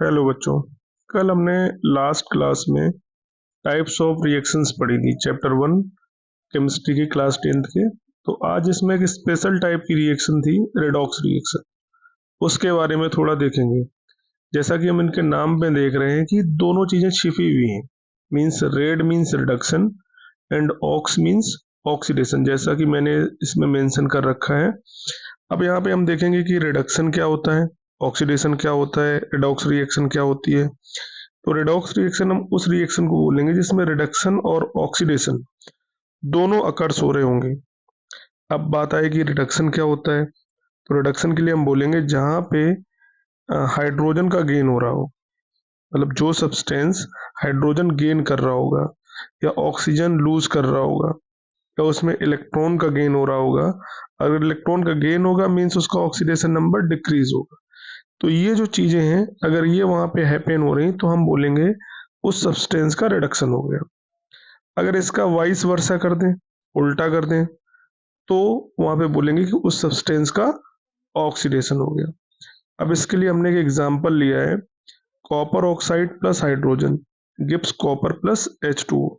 Hello बच्चों। कल हमने लास्ट क्लास में टाइप्स ऑफ रिएक्शंस पढ़ी थी, चैप्टर 1 केमिस्ट्री की क्लास 10th के। तो आज इसमें एक स्पेशल टाइप की रिएक्शन थी, रेडॉक्स रिएक्शन। उसके बारे में थोड़ा देखेंगे। जैसा कि हम इनके नाम में देख रहे हैं कि दोनों चीज़ें छिपी हुई हैं। Means red means reduction and ox means oxidation, जैसा कि मैंने इसमें मेंशन कर रखा है। अब यहाँ पे हम देखेंगे कि रिडक्शन क्या होता है, ऑक्सीडेशन क्या होता है, रेडॉक्स रिएक्शन क्या होती है। तो रेडॉक्स रिएक्शन हम उस रिएक्शन को बोलेंगे जिसमें रिडक्शन और ऑक्सीडेशन दोनों अकर्स हो रहे होंगे। अब बात आएगी रिडक्शन क्या होता है। तो रिडक्शन के लिए हम बोलेंगे जहाँ पे हाइड्रोजन का गेन हो रहा हो, मतलब जो सब्सटेंस हाइड्रोजन गेन कर रहा होगा या ऑक्सीजन लूज कर रहा होगा या उसमें इलेक्ट्रॉन का गेन हो रहा होगा। अगर इलेक्ट्रॉन का गेन होगा मीन्स उसका ऑक्सीडेशन नंबर डिक्रीज होगा। तो ये जो चीजें हैं अगर ये वहां पे हैपन हो रही तो हम बोलेंगे उस सब्सटेंस का रिडक्शन हो गया। अगर इसका वाइस वर्सा कर दें, उल्टा कर दें, तो वहां पे बोलेंगे कि उस सब्सटेंस का ऑक्सीडेशन हो गया। अब इसके लिए हमने एक एग्जांपल लिया है, copper oxide plus hydrogen gives copper plus H2O।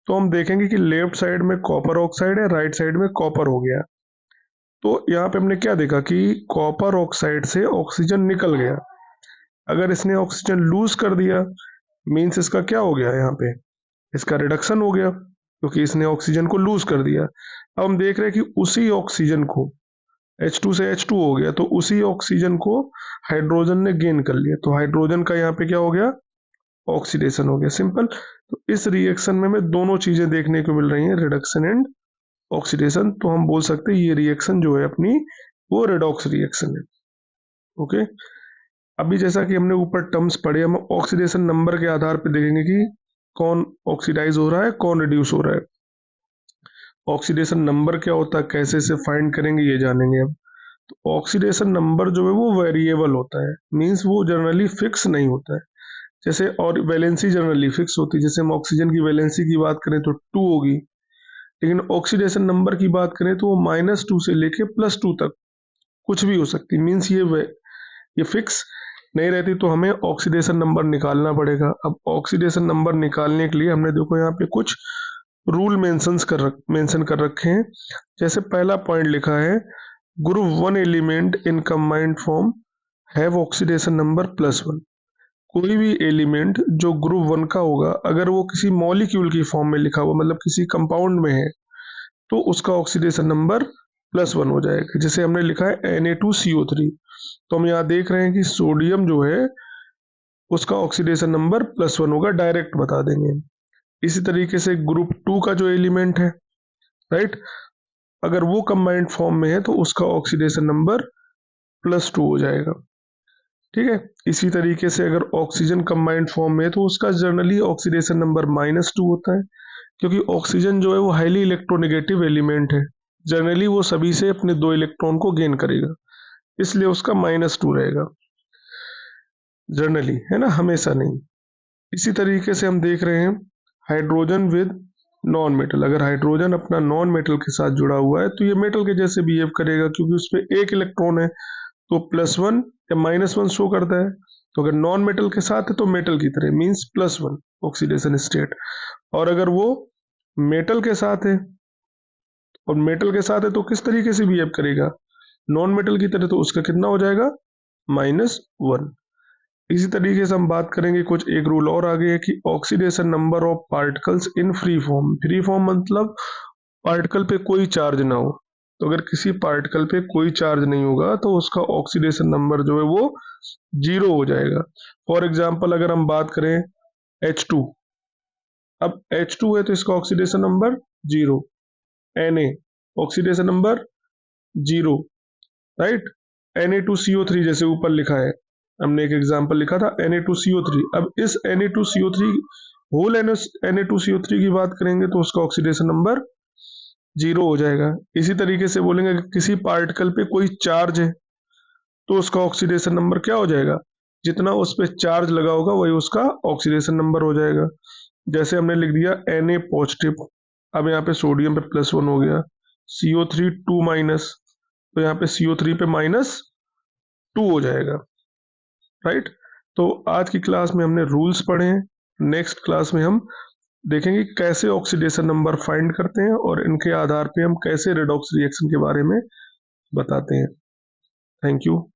तो हम देखेंगे कि लेफ्ट साइड में कॉपर ऑक्साइड है, राइट साइड में कॉपर हो गया। तो यहाँ पे हमने क्या देखा कि कॉपर ऑक्साइड से ऑक्सीजन निकल गया। अगर इसने ऑक्सीजन लूज कर दिया मीन्स इसका क्या हो गया, यहाँ पे इसका रिडक्शन हो गया क्योंकि इसने ऑक्सीजन को लूज कर दिया। अब हम देख रहे हैं कि उसी ऑक्सीजन को H2 से H2 हो गया, तो उसी ऑक्सीजन को हाइड्रोजन ने गेन कर लिया, तो हाइड्रोजन का यहाँ पे क्या हो गया, ऑक्सीडेशन हो गया। सिंपल। तो इस रिएक्शन में हमें दोनों चीजें देखने को मिल रही हैं, रिडक्शन एंड ऑक्सीडेशन। तो हम बोल सकते हैं ये रिएक्शन जो है अपनी वो रेडॉक्स रिएक्शन है। ओके। अभी जैसा कि हमने ऊपर टर्म्स पढ़े, हम ऑक्सीडेशन नंबर के आधार पर देखेंगे कि कौन ऑक्सीडाइज हो रहा है, कौन रिड्यूस हो रहा है। ऑक्सीडेशन नंबर क्या होता है, कैसे से फाइंड करेंगे, ये जानेंगे अब। तो ऑक्सीडेशन नंबर जो है वो वेरिएबल होता है, मींस वो जनरली फिक्स नहीं होता है। जैसे और वैलेंसी जनरली फिक्स होती है, जैसे हम ऑक्सीजन की वैलेंसी की बात करें तो 2 होगी, लेकिन ऑक्सीडेशन नंबर की बात करें तो वो -2 से लेके +2 तक कुछ भी हो सकती है। मीन्स ये फिक्स नहीं रहती, तो हमें ऑक्सीडेशन नंबर निकालना पड़ेगा। अब ऑक्सीडेशन नंबर निकालने के लिए हमने देखो यहाँ पे कुछ रूल मेंशन कर रखे हैं। जैसे पहला पॉइंट लिखा है, group 1 element in combined form have oxidation number +1। कोई भी एलिमेंट जो ग्रुप 1 का होगा अगर वो किसी मॉलिक्यूल की फॉर्म में लिखा हुआ, मतलब किसी कंपाउंड में है, तो उसका ऑक्सीडेशन नंबर +1 हो जाएगा। जैसे हमने लिखा है Na2CO3, तो हम यहाँ देख रहे हैं कि सोडियम जो है उसका ऑक्सीडेशन नंबर +1 होगा, डायरेक्ट बता देंगे। इसी तरीके से ग्रुप 2 का जो एलिमेंट है, राइट, अगर वो कंबाइंड फॉर्म में है तो उसका ऑक्सीडेशन नंबर +2 हो जाएगा। ठीक है। इसी तरीके से अगर ऑक्सीजन कंबाइंड फॉर्म में है तो उसका जनरली ऑक्सीडेशन नंबर -2 होता है, क्योंकि ऑक्सीजन जो है वो हाईली इलेक्ट्रोनेगेटिव एलिमेंट है। जनरली वो सभी से अपने 2 इलेक्ट्रॉन को गेन करेगा, इसलिए उसका -2 रहेगा जनरली, है ना, हमेशा नहीं। इसी तरीके से हम देख रहे हैं हाइड्रोजन विद नॉन मेटल। अगर हाइड्रोजन अपना नॉन मेटल के साथ जुड़ा हुआ है तो ये मेटल के जैसे बिहेव करेगा, क्योंकि उस पर एक इलेक्ट्रॉन है, तो +1 या -1 शो करता है। तो अगर नॉन मेटल के साथ है तो मेटल की तरह, मीन्स +1 ऑक्सीडेशन स्टेट। और अगर वो मेटल के साथ है, और मेटल के साथ है तो किस तरीके से बिहेव करेगा, नॉन मेटल की तरह, तो उसका कितना हो जाएगा, -1। इसी तरीके से हम बात करेंगे, कुछ एक रूल और आगे है कि oxidation number of particles in free form. Free form मतलब पार्टिकल पे कोई चार्ज ना हो। तो अगर किसी पार्टिकल पे कोई चार्ज नहीं होगा तो उसका ऑक्सीडेशन नंबर जो है वो 0 हो जाएगा। फॉर एग्जाम्पल अगर हम बात करें H2, अब H2 है तो इसका oxidation number 0, Na oxidation number 0, right. Na2CO3 जैसे ऊपर लिखा है, हमने एक एग्जांपल लिखा था Na2CO3। अब इस Na2CO3 होल Na2CO3 की बात करेंगे तो उसका ऑक्सीडेशन नंबर 0 हो जाएगा। इसी तरीके से बोलेंगे कि किसी पार्टिकल पे कोई चार्ज है तो उसका ऑक्सीडेशन नंबर क्या हो जाएगा, जितना उस पर चार्ज लगा होगा वही उसका ऑक्सीडेशन नंबर हो जाएगा। जैसे हमने लिख दिया Na पॉजिटिव, अब यहाँ पे सोडियम पे +1 हो गया, CO3 2-, तो यहाँ पे CO3 पे -2 हो जाएगा, राइट। तो आज की क्लास में हमने रूल्स पढ़े हैं। नेक्स्ट क्लास में हम देखेंगे कैसे ऑक्सीडेशन नंबर फाइंड करते हैं और इनके आधार पे हम कैसे रेडॉक्स रिएक्शन के बारे में बताते हैं। Thank you.